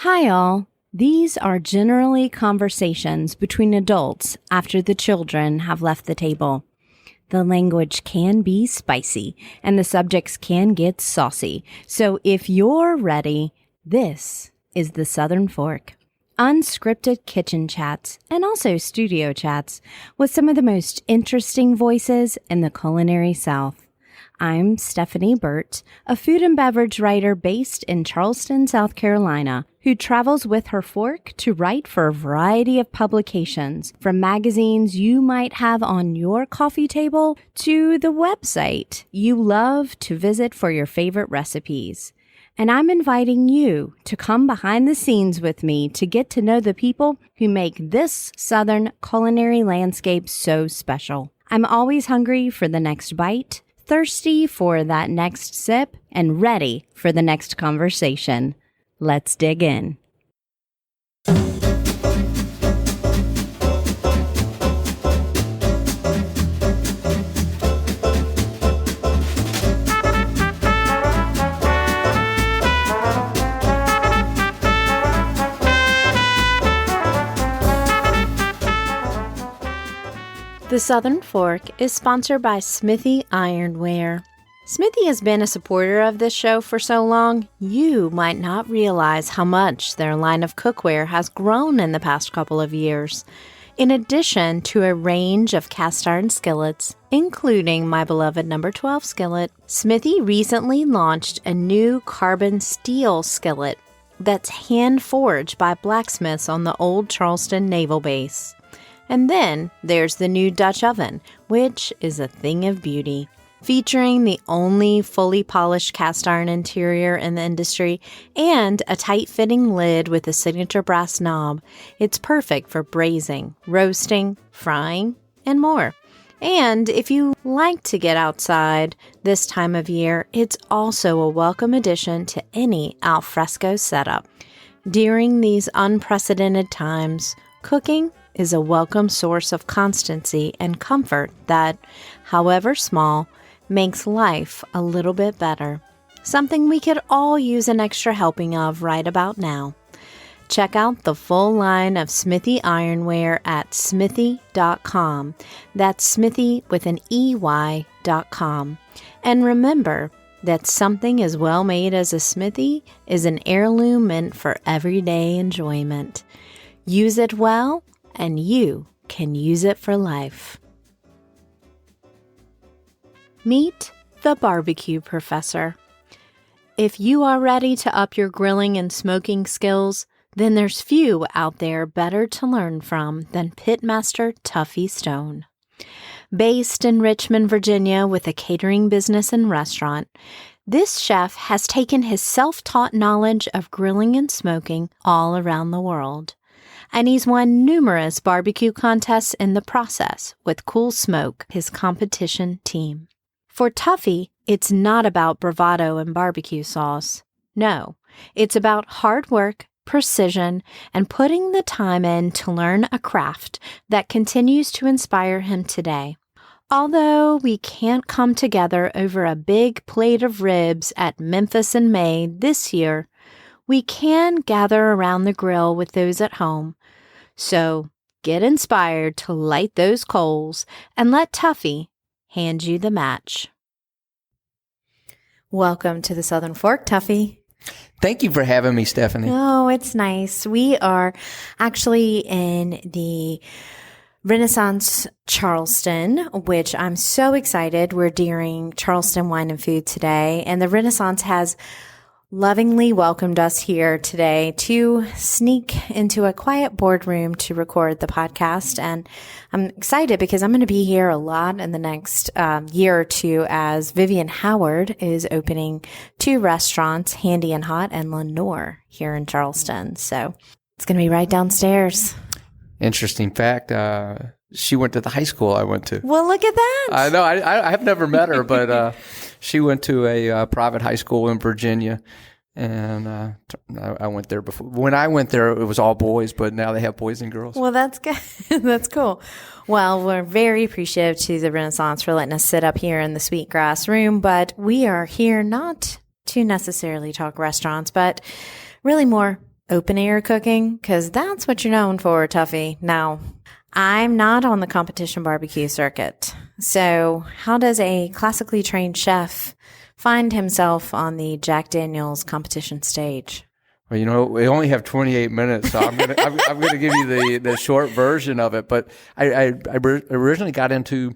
Hi all. These are generally conversations between adults after the children have left the table. The language can be spicy and the subjects can get saucy. So if you're ready, this is the Southern Fork. Unscripted kitchen chats and also studio chats with some of the most interesting voices in the culinary South. I'm Stephanie Burt, a food and beverage writer based in Charleston, South Carolina, who travels with her fork to write for a variety of publications, from magazines you might have on your coffee table to the website you love to visit for your favorite recipes. And I'm inviting you to come behind the scenes with me to get to know the people who make this Southern culinary landscape so special. I'm always hungry for the next bite, thirsty for that next sip, and ready for the next conversation. Let's dig in. The Southern Fork is sponsored by Smithy Ironware. Smithy has been a supporter of this show for so long, you might not realize how much their line of cookware has grown in the past couple of years. In addition to a range of cast iron skillets, including my beloved number 12 skillet, Smithy recently launched a new carbon steel skillet that's hand-forged by blacksmiths on the old Charleston Naval Base. And then there's the new Dutch oven, which is a thing of beauty. Featuring the only fully polished cast iron interior in the industry and a tight-fitting lid with a signature brass knob, it's perfect for braising, roasting, frying, and more. And if you like to get outside this time of year, it's also a welcome addition to any alfresco setup. During these unprecedented times, cooking is a welcome source of constancy and comfort that, however small, makes life a little bit better. Something we could all use an extra helping of right about now. Check out the full line of Smithy Ironware at smithy.com. That's Smithy with an EY.com. And remember that something as well made as a Smithy is an heirloom meant for everyday enjoyment. Use it well, and you can use it for life. Meet the Barbeque Professor. If you are ready to up your grilling and smoking skills, then there's few out there better to learn from than Pitmaster Tuffy Stone. Based in Richmond, Virginia, with a catering business and restaurant, this chef has taken his self-taught knowledge of grilling and smoking all around the world. And he's won numerous barbecue contests in the process with Cool Smoke, his competition team. For Tuffy, it's not about bravado and barbecue sauce. No, it's about hard work, precision, and putting the time in to learn a craft that continues to inspire him today. Although we can't come together over a big plate of ribs at Memphis in May this year, we can gather around the grill with those at home. So get inspired to light those coals and let Tuffy hand you the match. Welcome to the Southern Fork, Tuffy. Thank you for having me, Stephanie. Oh, it's nice. We are actually in the Renaissance Charleston, which I'm so excited. We're during Charleston Wine and Food today, and the Renaissance has lovingly welcomed us here today to sneak into a quiet boardroom to record the podcast. And I'm excited because I'm going to be here a lot in the next year or two as Vivian Howard is opening 2 restaurants, Handy and Hot and Lenore, here in Charleston. So it's going to be right downstairs. Interesting fact. She went to the high school I went to. Well, look at that. I know. I have never met her, but she went to a private high school in Virginia, and I went there before. When I went there, it was all boys, but now they have boys and girls. Well, that's good. That's cool. Well, we're very appreciative to the Renaissance for letting us sit up here in the Sweetgrass room, but we are here not to necessarily talk restaurants, but really more open air cooking? Because that's what you're known for, Tuffy. Now, I'm not on the competition barbecue circuit. So how does a classically trained chef find himself on the Jack Daniel's competition stage? Well, we only have 28 minutes, so I'm gonna give you the short version of it. But I originally got into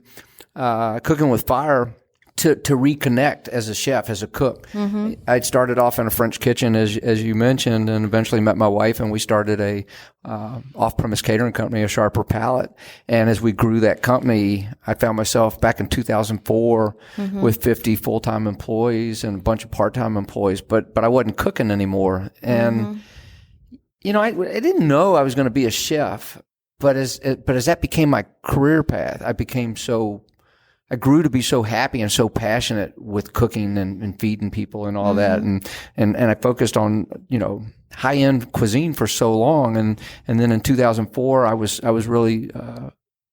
cooking with fire to reconnect as a chef, as a cook. Mm-hmm. I'd started off in a French kitchen, as you mentioned, and eventually met my wife, and we started a off-premise catering company, a Sharper Palate. And as we grew that company, I found myself back in 2004 with 50 full-time employees and a bunch of part-time employees, but I wasn't cooking anymore. And I didn't know I was going to be a chef, but as that became my career path, I grew to be so happy and so passionate with cooking and feeding people and all that. And I focused on, high-end cuisine for so long. And then in 2004, I was really,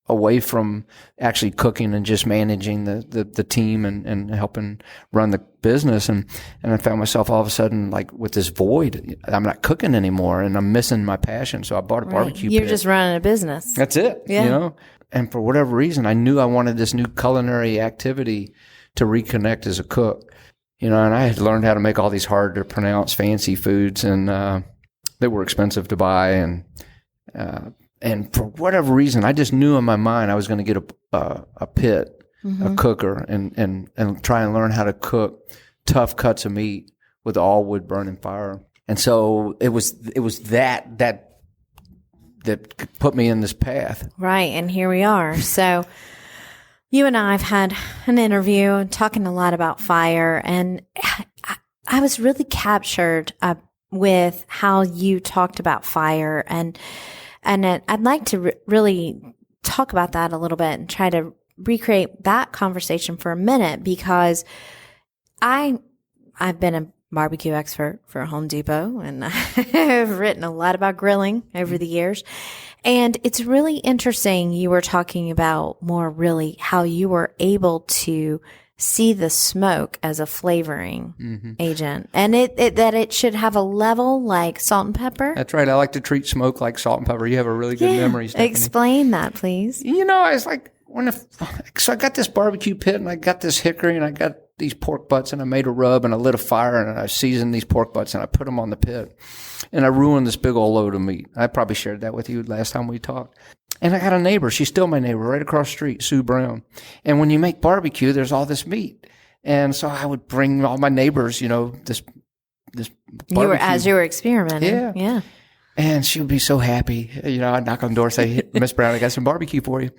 away from actually cooking and just managing the team and helping run the business. And I found myself all of a sudden like with this void. I'm not cooking anymore and I'm missing my passion. So I bought a barbecue You're pit. just running a business. That's it. Yeah. And for whatever reason, I knew I wanted this new culinary activity to reconnect as a cook. And I had learned how to make all these hard to pronounce fancy foods, and they were expensive to buy. And for whatever reason, I just knew in my mind I was going to get a pit, a cooker, and try and learn how to cook tough cuts of meat with all wood burning fire. And so it was that put me in this path. Right. And here we are. So you and I have had an interview talking a lot about fire, and I was really captured with how you talked about fire, and I'd like to really talk about that a little bit and try to recreate that conversation for a minute, because I've been a barbecue expert for Home Depot, and I've written a lot about grilling over the years. And it's really interesting. You were talking about more really how you were able to see the smoke as a flavoring agent, and that it should have a level like salt and pepper. That's right. I like to treat smoke like salt and pepper. You have a really good memory, Stephanie. Explain that, please. I was like, so I got this barbecue pit, and I got this hickory, and I got these pork butts, and I made a rub, and I lit a fire, and I seasoned these pork butts, and I put them on the pit, and I ruined this big old load of meat. I probably shared that with you last time we talked. And I got a neighbor. She's still my neighbor right across the street, Sue Brown. And when you make barbecue, there's all this meat. And so I would bring all my neighbors, this barbecue. As you were experimenting. Yeah. And she would be so happy. I'd knock on the door and say, Miss Brown, I got some barbecue for you.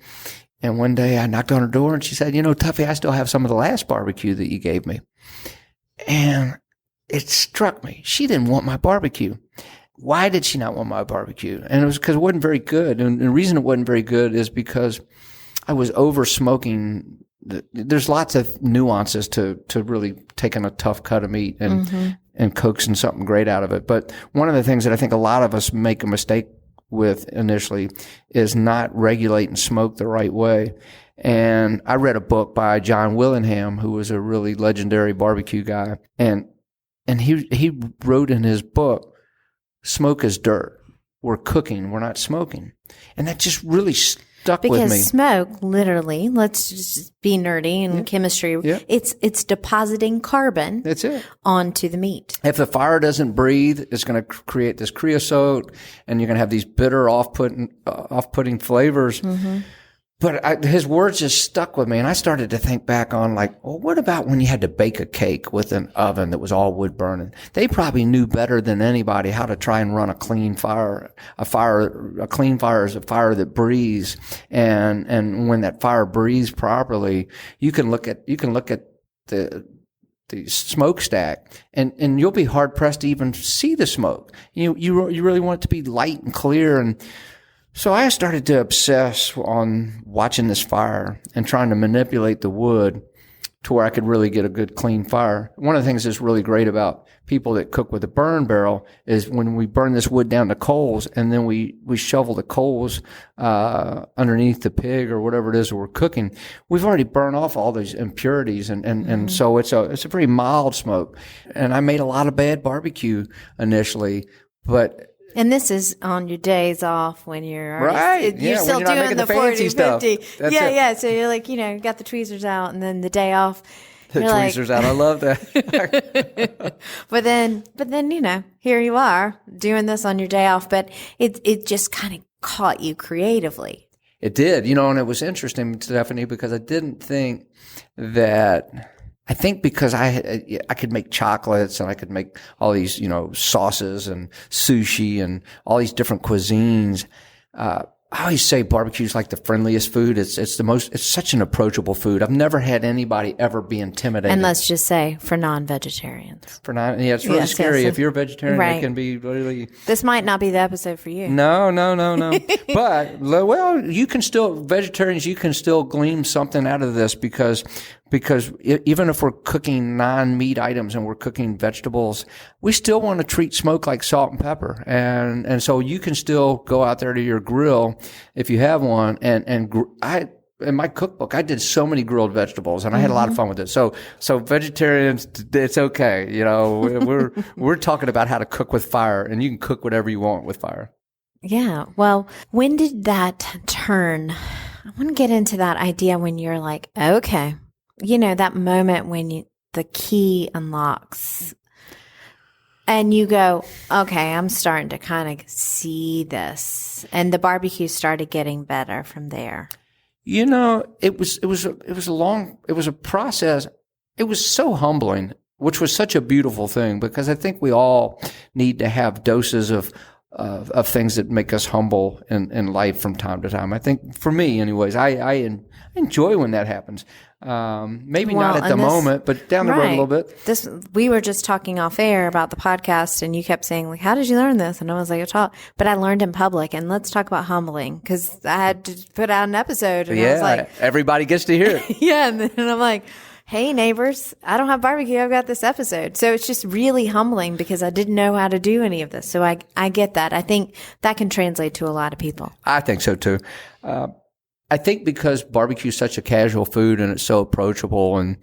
And one day I knocked on her door and she said, Tuffy, I still have some of the last barbecue that you gave me. And it struck me. She didn't want my barbecue. Why did she not want my barbecue? And it was because it wasn't very good. And the reason it wasn't very good is because I was over smoking. There's lots of nuances to really taking a tough cut of meat and coaxing something great out of it. But one of the things that I think a lot of us make a mistake with initially is not regulating smoke the right way. And I read a book by John Willingham, who was a really legendary barbecue guy. And he wrote in his book, smoke is dirt. We're cooking. We're not smoking. And that just really stuck with me. Because smoke, literally, let's just be nerdy in chemistry. Yeah. It's depositing carbon. That's it. Onto the meat. If the fire doesn't breathe, it's going to create this creosote, and you're going to have these bitter, off-putting flavors. But his words just stuck with me, and I started to think back on what about when you had to bake a cake with an oven that was all wood burning? They probably knew better than anybody how to try and run a clean fire. A clean fire is a fire that breathes, and when that fire breathes properly, you can look at the smokestack, and you'll be hard pressed to even see the smoke. You really want it to be light and clear. And so I started to obsess on watching this fire and trying to manipulate the wood to where I could really get a good clean fire. One of the things that's really great about people that cook with a burn barrel is when we burn this wood down to coals, and then we shovel the coals underneath the pig or whatever it is that we're cooking, we've already burned off all those impurities, and so it's a very mild smoke. And I made a lot of bad barbecue initially, And this is on your days off when you're right. You're still when you're doing the fancy 40, stuff. 50. That's yeah. it. So you're like, you got the tweezers out, and then the day off. The tweezers out. I love that. But then, here you are doing this on your day off, but it just kind of caught you creatively. It did, and it was interesting, Stephanie, because I didn't think that. I think because I could make chocolates and I could make all these, sauces and sushi and all these different cuisines. I always say barbecue is like the friendliest food. It's such an approachable food. I've never had anybody ever be intimidated. And let's just say for non-vegetarians. It's really scary. If you're a vegetarian, right. It can be really. This might not be the episode for you. No. But, you can still glean something out of this because even if we're cooking non-meat items and we're cooking vegetables, we still want to treat smoke like salt and pepper. And so you can still go out there to your grill if you have one. In my cookbook, I did so many grilled vegetables and I had a lot of fun with it. So vegetarians, it's okay. We're talking about how to cook with fire, and you can cook whatever you want with fire. Yeah. Well, when did that turn? I want to get into that idea when you're like, okay, that moment when the key unlocks and you go, okay, I'm starting to kind of see this. And the barbecue started getting better from there. It was a process. It was so humbling, which was such a beautiful thing, because I think we all need to have doses of things that make us humble in life from time to time. I think for me anyways, I enjoy when that happens. Maybe not at the moment, but down the road a little bit. We were just talking off air about the podcast, and you kept saying, like, how did you learn this? And I was like, but I learned in public. And let's talk about humbling, because I had to put out an episode, and I was like, everybody gets to hear it. Yeah. And then I'm like, hey, neighbors, I don't have barbecue. I've got this episode. So it's just really humbling because I didn't know how to do any of this. So I get that. I think that can translate to a lot of people. I think so too. I think because barbecue is such a casual food and it's so approachable, and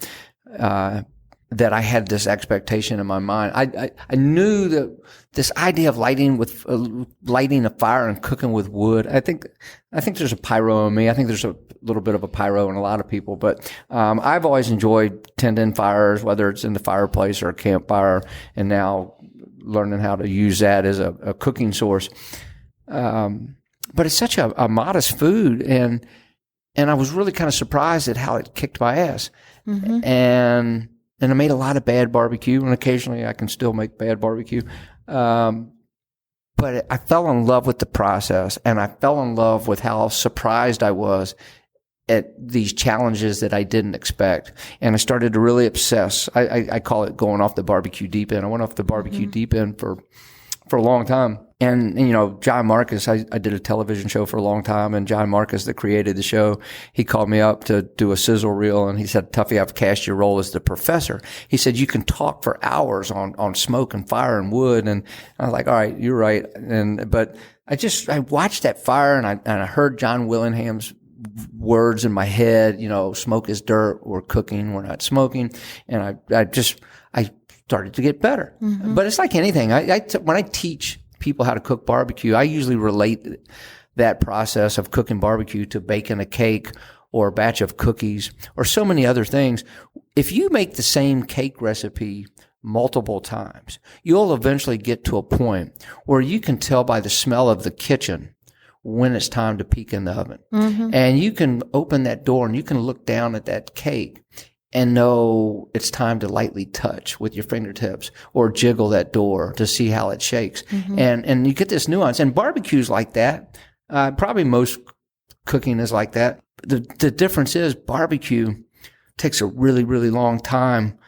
that I had this expectation in my mind. I knew that this idea of lighting a fire and cooking with wood. I think there's a pyro in me. I think there's a little bit of a pyro in a lot of people. But I've always enjoyed tending fires, whether it's in the fireplace or a campfire, and now learning how to use that as a cooking source. But it's such a modest food, and I was really kind of surprised at how it kicked my ass. Mm-hmm. And I made a lot of bad barbecue, and occasionally I can still make bad barbecue. But I fell in love with the process, and I fell in love with how surprised I was at these challenges that I didn't expect. And I started to really obsess. I call it going off the barbecue deep end. I went off the barbecue deep end for a long time. And John Marcus, I did a television show for a long time, and John Marcus, that created the show, he called me up to do a sizzle reel, and he said, Tuffy, I've cast your role as the professor. He said, you can talk for hours on smoke and fire and wood. And I was like, all right, you're right. But I watched that fire, and I heard John Willingham's words in my head, smoke is dirt, we're cooking, we're not smoking. And I started to get better. Mm-hmm. But it's like anything. When I teach people how to cook barbecue, I usually relate that process of cooking barbecue to baking a cake or a batch of cookies or so many other things. If you make the same cake recipe multiple times, you'll eventually get to a point where you can tell by the smell of the kitchen when it's time to peek in the oven. Mm-hmm. And you can open that door and you can look down at that cake and know it's time to lightly touch with your fingertips or jiggle that door to see how it shakes. Mm-hmm. And you get this nuance. And barbecue's like that. Probably most cooking is like that. The difference is barbecue takes a really, really long time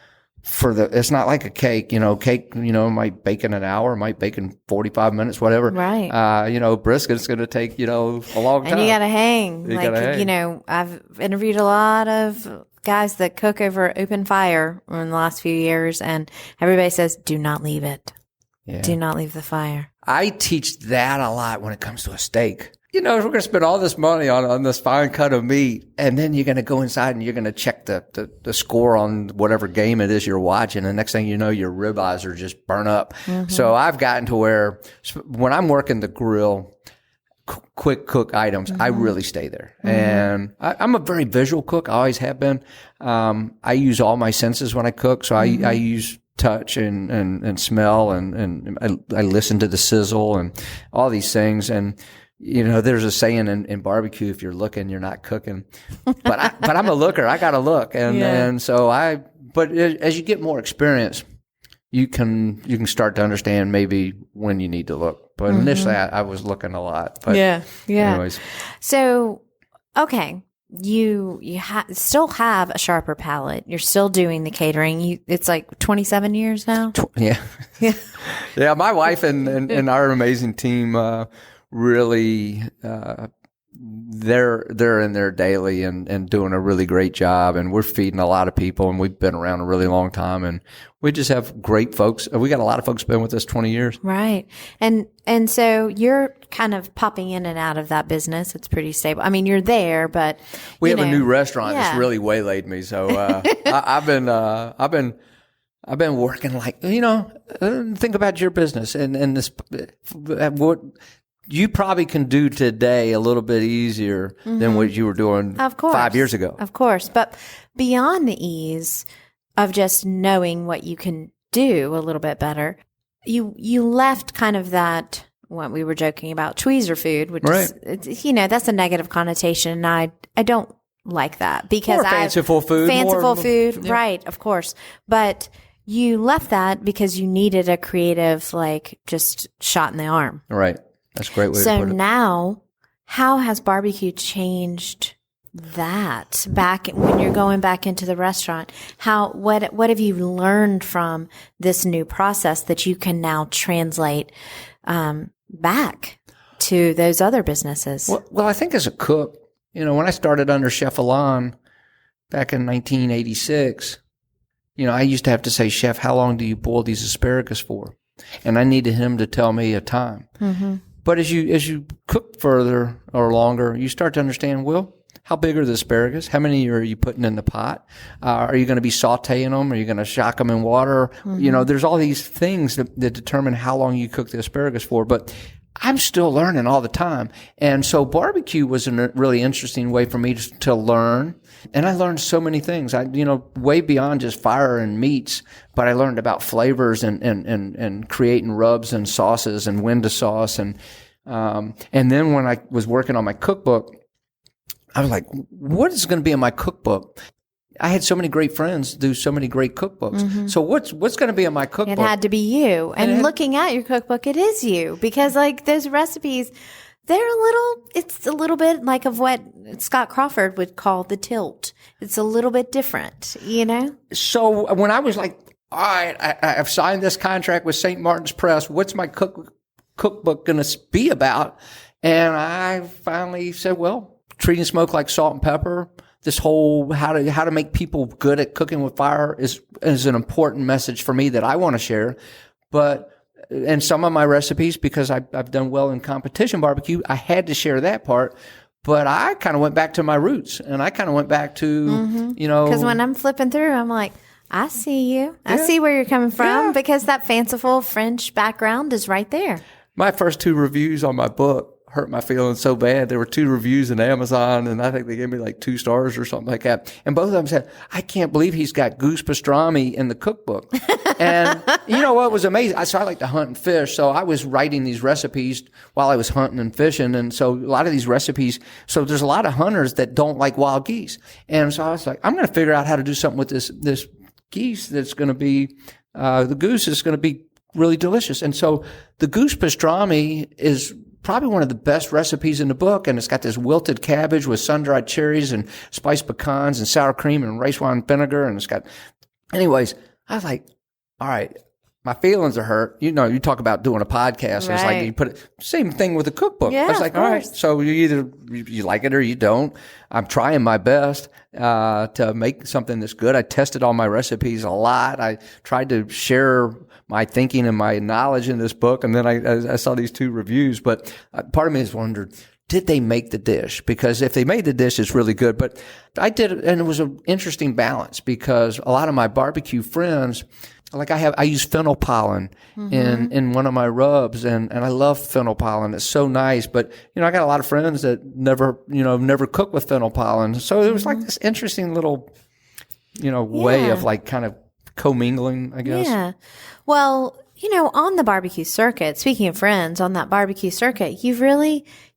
it's not like a cake. Cake, might bake in an hour, might bake in 45 minutes, whatever. Right. Brisket's going to take, a long time. And you got to hang. I've interviewed a lot of guys that cook over open fire in the last few years, and everybody says, do not leave it. Yeah. Do not leave the fire. I teach that a lot when it comes to a steak. We're going to spend all this money on this fine cut of meat, and then you're going to go inside and you're going to check the score on whatever game it is you're watching. And the next thing you know, your ribeyes are just burnt up. Mm-hmm. So I've gotten to where when I'm working the grill, quick cook items, I really stay there. Mm-hmm. And I'm a very visual cook. I always have been. I use all my senses when I cook. So I use touch and smell and I listen to the sizzle and all these things. And there's a saying in barbecue, if you're looking, you're not cooking. But I'm a looker. I got to look. And so but as you get more experience, you can start to understand maybe when you need to look. But initially I was looking a lot. But anyways. So, okay. You still have a sharper palate. You're still doing the catering. It's like 27 years now. Yeah. My wife and our amazing team, really, they're in there daily and doing a really great job, and we're feeding a lot of people, and we've been around a really long time, and we just have great folks. We got a lot of folks been with us 20 years. Right. And so you're kind of popping in and out of that business. It's pretty stable. I mean, you're there, but we have a new restaurant that's really waylaid me. So, I've been working like, think about your business and this, what you probably can do today a little bit easier than what you were doing 5 years ago. Of course. But beyond the ease of just knowing what you can do a little bit better, you left kind of that, what we were joking about, tweezer food, which is, that's a negative connotation. And I don't like that because more fanciful food. Yeah. Right, of course. But you left that because you needed a creative, just shot in the arm. Right. That's a great way to put it. So now, how has barbecue changed that back when you're going back into the restaurant? What have you learned from this new process that you can now translate back to those other businesses? Well, I think as a cook, when I started under Chef Alon back in 1986, I used to have to say, Chef, how long do you boil these asparagus for? And I needed him to tell me a time. Mm-hmm. But as you cook further or longer, you start to understand, well, how big are the asparagus? How many are you putting in the pot? Are you going to be sauteing them? Are you going to shock them in water? Mm-hmm. There's all these things that determine how long you cook the asparagus for. But I'm still learning all the time. And so barbecue was a really interesting way for me to learn. And I learned so many things. Way beyond just fire and meats, but I learned about flavors and creating rubs and sauces and when to sauce. And then when I was working on my cookbook, I was like, what is going to be in my cookbook? I had so many great friends do so many great cookbooks. Mm-hmm. So what's going to be in my cookbook? It had to be you. And looking at your cookbook, it is you. Because those recipes, it's a little bit like of what Scott Crawford would call the tilt. It's a little bit different, So when I was like, all right, I've signed this contract with St. Martin's Press. What's my cookbook going to be about? And I finally said, well, treating smoke like salt and pepper. This whole how to make people good at cooking with fire is an important message for me that I want to share. And some of my recipes, because I've done well in competition barbecue, I had to share that part. But I kind of went back to my roots, and I kind of went back to, Because when I'm flipping through, I'm like, I see you. I see where you're coming from because that fanciful French background is right there. My first 2 reviews on my book hurt my feelings so bad. There were 2 reviews in Amazon, and I think they gave me 2 stars or something like that. And both of them said, I can't believe he's got goose pastrami in the cookbook. And you know what was amazing? I like to hunt and fish, so I was writing these recipes while I was hunting and fishing. And so a lot of these recipes, so there's a lot of hunters that don't like wild geese. And so I was like, I'm going to figure out how to do something with this geese that's going to be, the goose is going to be really delicious. And so the goose pastrami is probably one of the best recipes in the book, and it's got this wilted cabbage with sun-dried cherries and spiced pecans and sour cream and rice wine vinegar, and it's got... Anyways, I was like, all right, my feelings are hurt. You talk about doing a podcast. Right. It's like you put it... Same thing with a cookbook. Yeah, I was like, all right, so you like it or you don't. I'm trying my best to make something that's good. I tested all my recipes a lot. I tried to share my thinking and my knowledge in this book. And then I saw these 2 reviews, but part of me has wondered, did they make the dish? Because if they made the dish, it's really good. But I did, and it was an interesting balance because a lot of my barbecue friends, like I use fennel pollen in one of my rubs, and I love fennel pollen. It's so nice. But, I got a lot of friends that never cook with fennel pollen. So it was like this interesting little, way of like kind of commingling, I guess. Yeah. Well, on the barbecue circuit, speaking of friends, on that barbecue circuit, you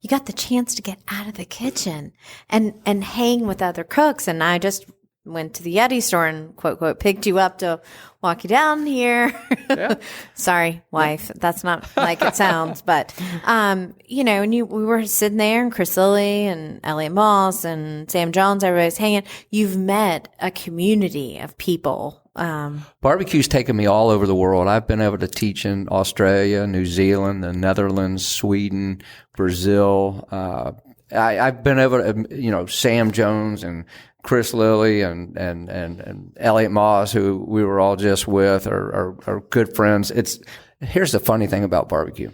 got the chance to get out of the kitchen and hang with other cooks. And I just went to the Yeti store and quote, quote, picked you up to walk you down here. Yeah. Sorry, wife. That's not like it sounds, but, and we were sitting there and Chris Lilly and Elliot Moss and Sam Jones, everybody's hanging. You've met a community of people. Barbecue's taken me all over the world. I've been able to teach in Australia, New Zealand, the Netherlands, Sweden, Brazil. I've been able to, Sam Jones and Chris Lilly and Elliot Moss, who we were all just with, are good friends. Here's the funny thing about barbecue.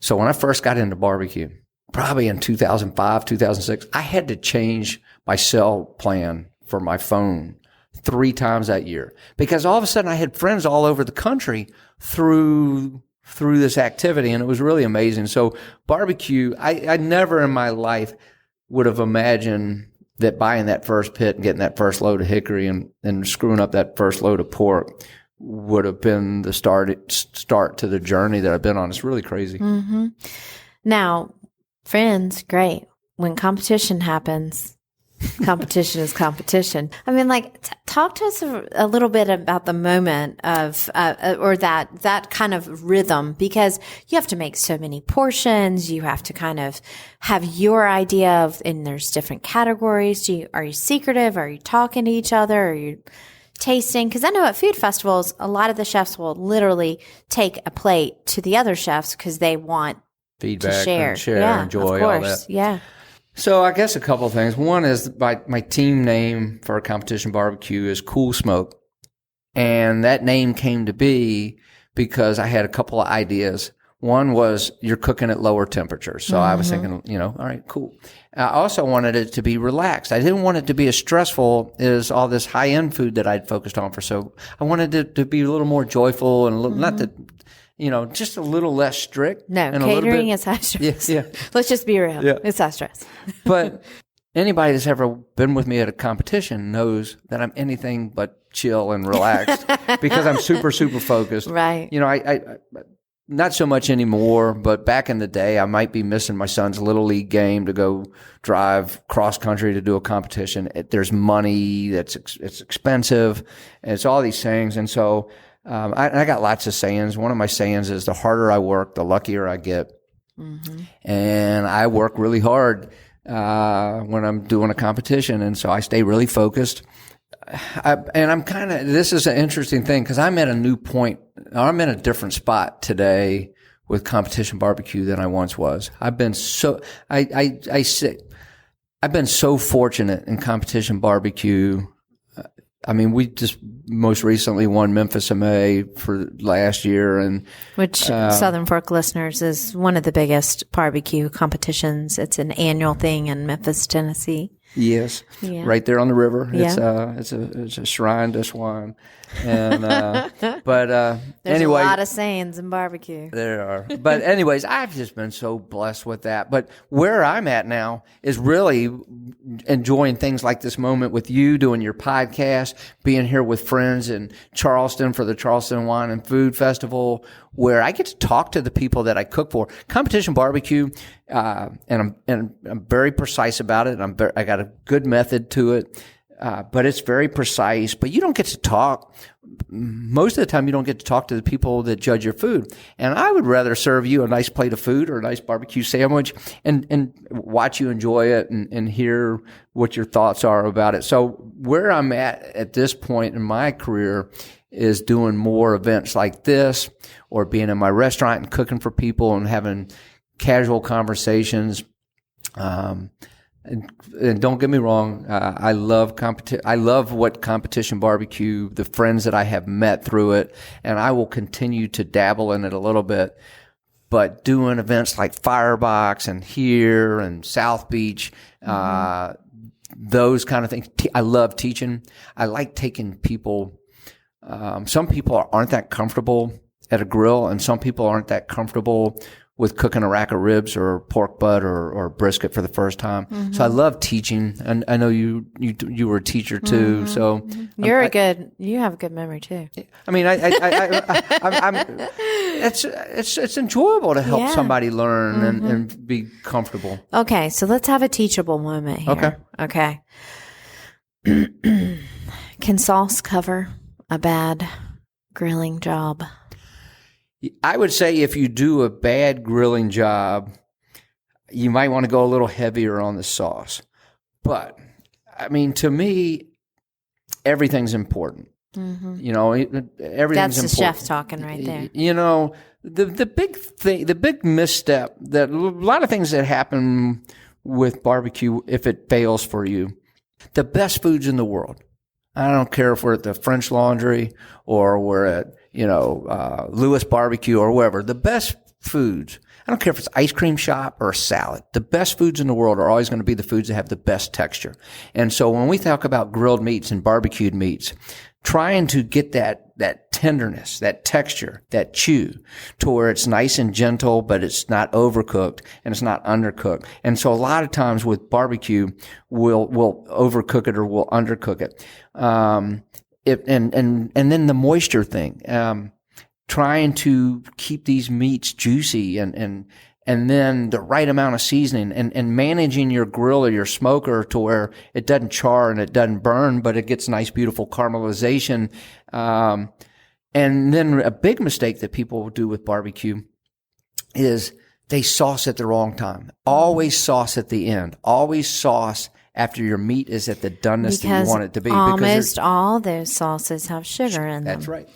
So when I first got into barbecue, probably in 2005, 2006, I had to change my cell plan for my phone 3 times that year because all of a sudden I had friends all over the country through this activity, and it was really amazing. So barbecue, I never in my life would have imagined that buying that first pit and getting that first load of hickory and screwing up that first load of pork would have been the start to the journey that I've been on. It's really crazy. Mm-hmm. Now, friends, great. When competition happens, competition is competition. I mean, talk to us a little bit about the moment of, or that kind of rhythm, because you have to make so many portions. You have to kind of have your idea of, and there's different categories. Are you secretive? Are you talking to each other? Are you tasting? Because I know at food festivals, a lot of the chefs will literally take a plate to the other chefs because they want feedback, to share, and enjoy all that. Yeah. So I guess a couple of things. One is my team name for a competition barbecue is Cool Smoke. And that name came to be because I had a couple of ideas. One was you're cooking at lower temperatures. So I was thinking, all right, cool. I also wanted it to be relaxed. I didn't want it to be as stressful as all this high-end food that I'd focused on for. So I wanted it to be a little more joyful and a little, not that, just a little less strict. No, and catering is high stress. Yeah. Let's just be real. Yeah. It's high stress. But anybody that's ever been with me at a competition knows that I'm anything but chill and relaxed because I'm super, super focused. Right. I not so much anymore, but back in the day, I might be missing my son's little league game to go drive cross country to do a competition. There's money it's expensive, and it's all these things. And so, I got lots of sayings. One of my sayings is the harder I work, the luckier I get. Mm-hmm. And I work really hard when I'm doing a competition. And so I stay really focused. This is an interesting thing because I'm at a new point. I'm in a different spot today with competition barbecue than I once was. I've been so fortunate in competition barbecue. I mean, we just most recently won Memphis MA for last year, which Southern Fork listeners is one of the biggest barbecue competitions. It's an annual thing in Memphis, Tennessee. Yes, right there on the river. Yeah. It's a shrine to swine, and but there's anyway, a lot of sayings in barbecue. There are, but anyways, I've just been so blessed with that. But where I'm at now is really enjoying things like this moment with you, doing your podcast, being here with friends in Charleston for the Charleston Wine and Food Festival, where I get to talk to the people that I cook for. Competition barbecue, and I'm very precise about it. I got a good method to it, but it's very precise. But you don't get to talk. Most of the time, you don't get to talk to the people that judge your food. And I would rather serve you a nice plate of food or a nice barbecue sandwich and watch you enjoy it and hear what your thoughts are about it. So where I'm at this point in my career is doing more events like this or being in my restaurant and cooking for people and having casual conversations. And don't get me wrong, I love I love what competition barbecue, the friends that I have met through it, and I will continue to dabble in it a little bit. But doing events like Firebox and here and South Beach, those kind of things, I love teaching. I like taking people. Some people aren't that comfortable at a grill, and some people aren't that comfortable with cooking a rack of ribs or pork butt or brisket for the first time. So I love teaching, and I know you were a teacher too. So you have a good memory too. I mean, it's enjoyable to help somebody learn and be comfortable. Okay, so let's have a teachable moment here. Okay. Can sauce cover a bad grilling job? I would say if you do a bad grilling job, you might want to go a little heavier on the sauce. But, I mean, to me, everything's important. You know, everything's important. That's the chef talking right there. You know, the big thing, the big misstep, that a lot of things that happen with barbecue if it fails for you, the best foods in the world. I don't care if we're at the French Laundry or we're at, Lewis Barbecue or wherever. The best foods, I don't care if it's ice cream shop or a salad. The best foods in the world are always going to be the foods that have the best texture. And so when we talk about grilled meats and barbecued meats, trying to get that tenderness, that texture, that chew to where it's nice and gentle, but it's not overcooked and it's not undercooked. And so a lot of times with barbecue, we'll overcook it or we'll undercook it. And then the moisture thing, trying to keep these meats juicy and then the right amount of seasoning and managing your grill or your smoker to where it doesn't char and it doesn't burn, but it gets nice, beautiful caramelization. And then a big mistake that people do with barbecue is they sauce at the wrong time. Always sauce at the end. Always sauce after your meat is at the doneness that you want it to be. Almost all those sauces have sugar in them. That's right.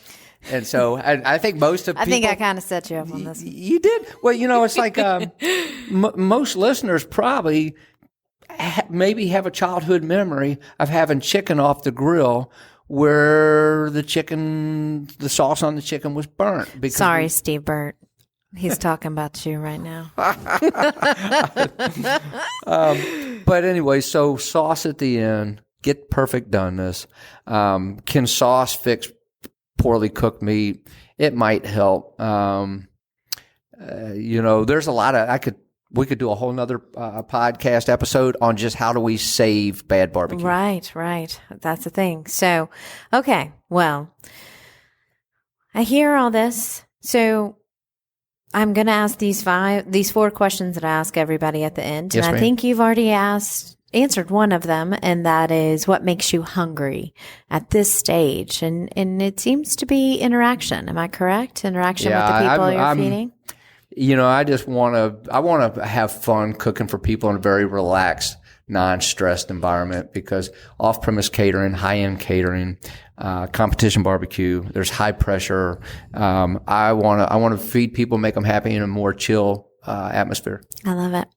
And so I think most of people... I think I kind of set you up on this. You did. Well, it's like most listeners probably maybe have a childhood memory of having chicken off the grill where the sauce on the chicken was burnt. Sorry, Steve Burt. He's talking about you right now. But anyway, so sauce at the end, get perfect doneness. Can sauce fix poorly cooked meat? It might help. There's a lot of, we could do a whole nother podcast episode on just how do we save bad barbecue. Right. That's the thing. So, okay. Well, I hear all this. So I'm going to ask these 4 questions that I ask everybody at the end. Yes, and I ma'am. think you've already answered one of them, and that is what makes you hungry at this stage. And it seems to be interaction. Am I correct? Interaction with the people you're feeding? I just want to have fun cooking for people in a very relaxed, non-stressed environment, because off-premise catering, high-end catering, competition barbecue, there's high pressure. I want to feed people, make them happy in a more chill atmosphere. I love it.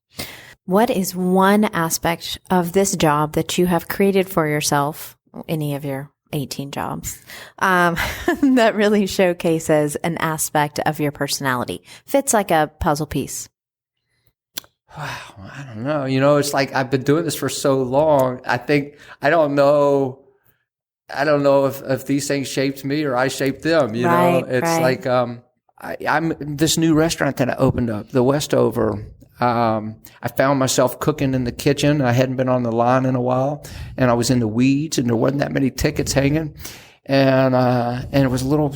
What is one aspect of this job that you have created for yourself, any of your 18 jobs, that really showcases an aspect of your personality? Fits like a puzzle piece. Wow, I don't know. It's like I've been doing this for so long. I don't know if these things shaped me or I shaped them. It's like I'm this new restaurant that I opened up, the Westover. I found myself cooking in the kitchen. I hadn't been on the line in a while, and I was in the weeds, and there wasn't that many tickets hanging, and it was a little.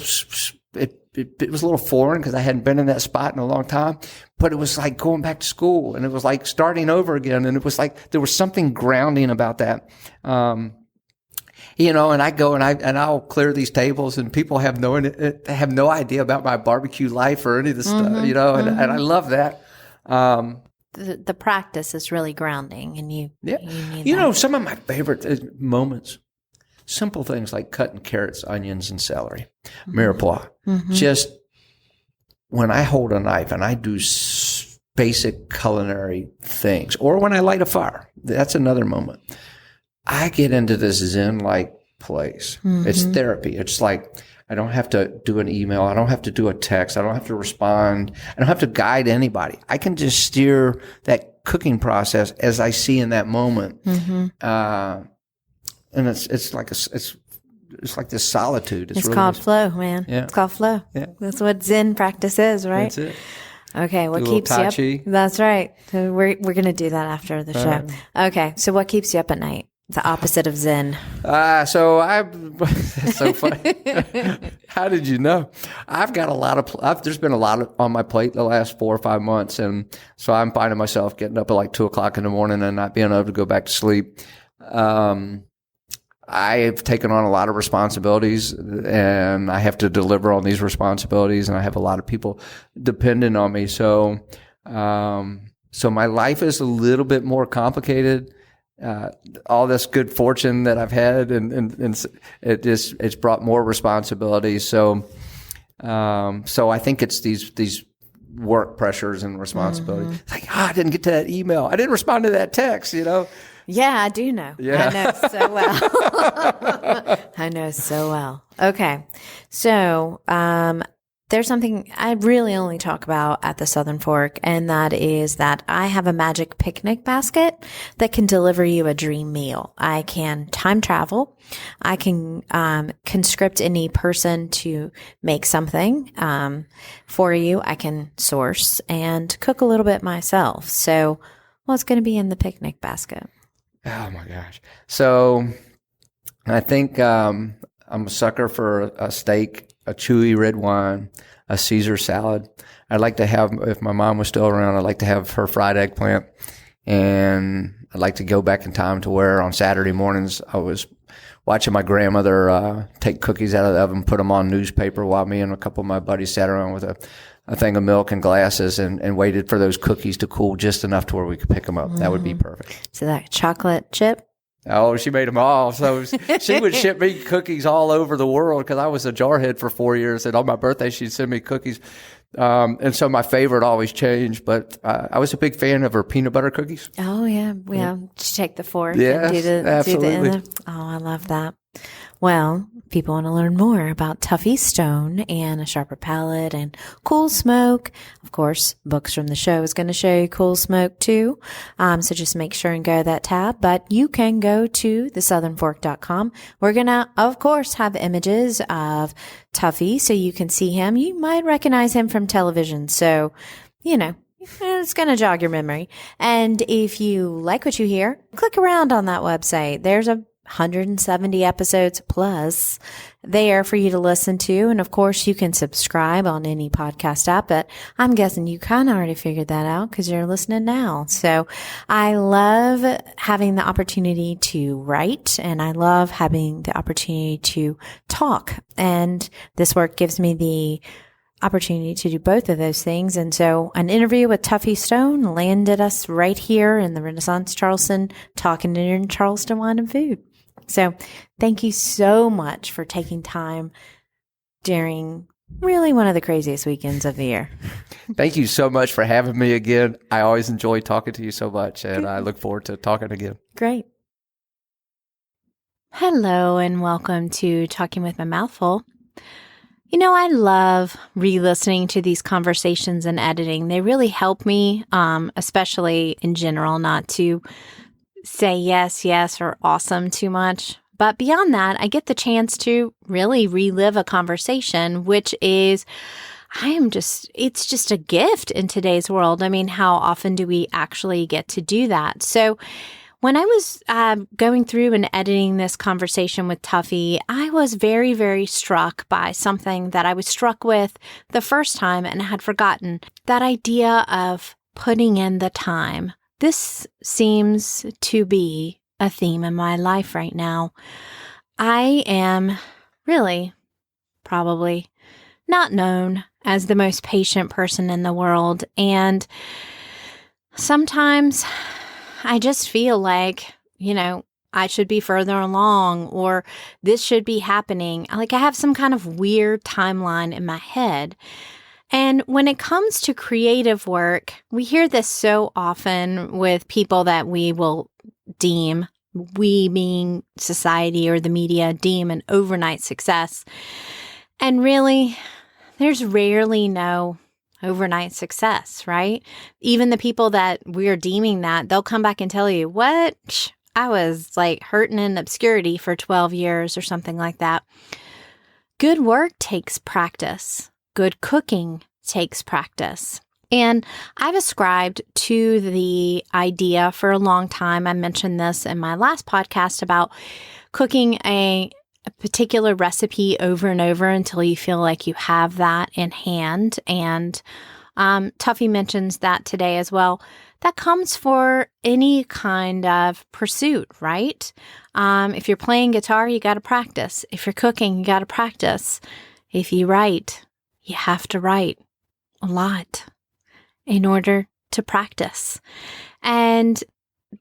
It was a little foreign because I hadn't been in that spot in a long time, but it was like going back to school, and it was like starting over again, and it was like there was something grounding about that. And I go and I'll clear these tables, and people have no idea about my barbecue life or any of this stuff, and I love that. The practice is really grounding, and you need that. Some of my favorite moments, simple things like cutting carrots, onions, and celery, mirepoix. Just when I hold a knife and I do basic culinary things, or when I light a fire. That's another moment. I get into this Zen-like place. It's therapy. It's like I don't have to do an email. I don't have to do a text. I don't have to respond. I don't have to guide anybody. I can just steer that cooking process as I see in that moment. And it's like this solitude. It's really called flow, man. Yeah. It's called flow. Yeah. That's what Zen practice is, right? That's it. Okay, what keeps you up? That's right. So we're going to do that after the show. Okay, so what keeps you up at night? The opposite of Zen. That's so funny. How did you know? I've got there's been a lot on my plate the last 4 or 5 months. And so I'm finding myself getting up at like 2:00 in the morning and not being able to go back to sleep. I've taken on a lot of responsibilities and I have to deliver on these responsibilities, and I have a lot of people dependent on me. So my life is a little bit more complicated. All this good fortune that I've had, and it's brought more responsibilities. So I think it's these work pressures and responsibilities. Like, I didn't get to that email. I didn't respond to that text, Yeah, I do know. Yeah. I know so well. I know so well. Okay. So, there's something I really only talk about at the Southern Fork, and that is that I have a magic picnic basket that can deliver you a dream meal. I can time travel. I can conscript any person to make something for you. I can source and cook a little bit myself. So what's going to be in the picnic basket? Oh, my gosh. So I think I'm a sucker for a steak, a chewy red wine, a Caesar salad. I'd like to have, if my mom was still around, I'd like to have her fried eggplant. And I'd like to go back in time to where on Saturday mornings I was watching my grandmother take cookies out of the oven, put them on newspaper while me and a couple of my buddies sat around with a thing of milk and glasses and waited for those cookies to cool just enough to where we could pick them up. That would be perfect. So that chocolate chip? Oh, she made them all. So she would ship me cookies all over the world because I was a jarhead for 4 years. And on my birthday, she'd send me cookies. And so my favorite always changed. But I was a big fan of her peanut butter cookies. Oh, yeah. Yeah. Did you take the fork? Yes, absolutely. I love that. Well, people want to learn more about Tuffy Stone and a sharper palate and cool smoke. Of course, books from the show is going to show you cool smoke too. So just make sure and go to that tab. But you can go to thesouthernfork.com. We're going to, of course, have images of Tuffy so you can see him. You might recognize him from television. So, it's going to jog your memory. And if you like what you hear, click around on that website. There's 170 episodes plus there for you to listen to. And of course, you can subscribe on any podcast app, but I'm guessing you kind of already figured that out because you're listening now. So I love having the opportunity to write, and I love having the opportunity to talk. And this work gives me the opportunity to do both of those things. And so an interview with Tuffy Stone landed us right here in the Renaissance Charleston, talking in Charleston wine and food. So thank you so much for taking time during really one of the craziest weekends of the year. Thank you so much for having me again. I always enjoy talking to you so much, and I look forward to talking again. Great. Hello, and welcome to Talking with My Mouth Full. I love re-listening to these conversations and editing. They really help me, especially in general, not to say yes, or awesome too much. But beyond that, I get the chance to really relive a conversation, which is, it's just a gift in today's world. I mean, how often do we actually get to do that? So when I was going through and editing this conversation with Tuffy, I was very, very struck by something that I was struck with the first time and had forgotten. That idea of putting in the time. This seems to be a theme in my life right now. I am really probably not known as the most patient person in the world. And sometimes I just feel like, I should be further along, or this should be happening. Like I have some kind of weird timeline in my head. And when it comes to creative work, we hear this so often with people that we will deem, we being society or the media, deem an overnight success. And really, there's rarely no overnight success, right? Even the people that we're deeming that, they'll come back and tell you, what? I was like hurting in obscurity for 12 years or something like that. Good work takes practice. Good cooking takes practice. And I've ascribed to the idea for a long time. I mentioned this in my last podcast about cooking a particular recipe over and over until you feel like you have that in hand. And Tuffy mentions that today as well. That comes for any kind of pursuit, right? If you're playing guitar, you got to practice. If you're cooking, you got to practice. If you write, you have to write a lot in order to practice. And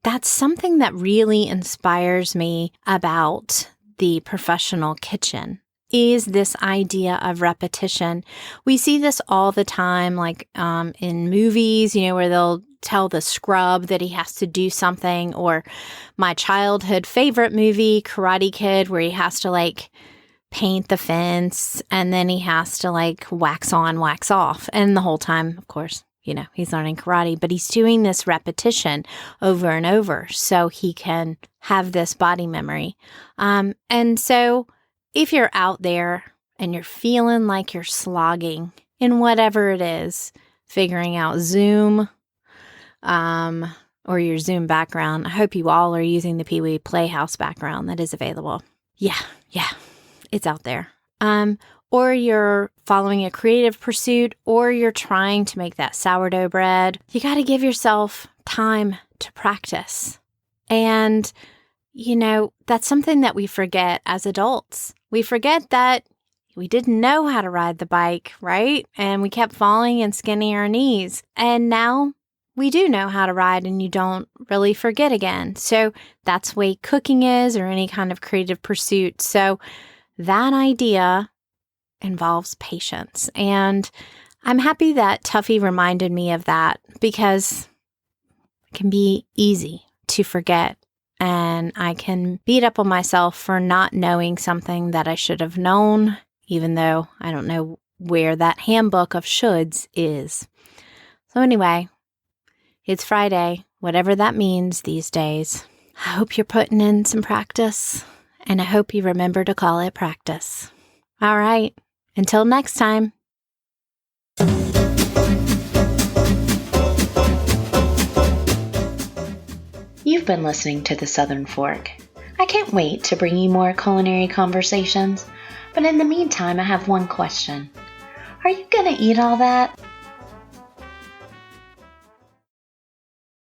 that's something that really inspires me about the professional kitchen, is this idea of repetition. We see this all the time, like in movies, where they'll tell the scrub that he has to do something, or my childhood favorite movie, Karate Kid, where he has to like paint the fence and then he has to like wax on, wax off. And the whole time, of course, he's learning karate, but he's doing this repetition over and over so he can have this body memory. And so if you're out there and you're feeling like you're slogging in whatever it is, figuring out Zoom, or your Zoom background, I hope you all are using the Pee Wee Playhouse background that is available. Yeah, it's out there. Or you're following a creative pursuit, or you're trying to make that sourdough bread. You got to give yourself time to practice. And, that's something that we forget as adults. We forget that we didn't know how to ride the bike, right? And we kept falling and skinning our knees. And now we do know how to ride, and you don't really forget again. So that's the way cooking is, or any kind of creative pursuit. So that idea involves patience. And I'm happy that Tuffy reminded me of that, because it can be easy to forget. And I can beat up on myself for not knowing something that I should have known, even though I don't know where that handbook of shoulds is. So anyway, it's Friday, whatever that means these days. I hope you're putting in some practice, and I hope you remember to call it practice. All right, until next time. You've been listening to The Southern Fork. I can't wait to bring you more culinary conversations, but in the meantime, I have one question. Are you gonna eat all that?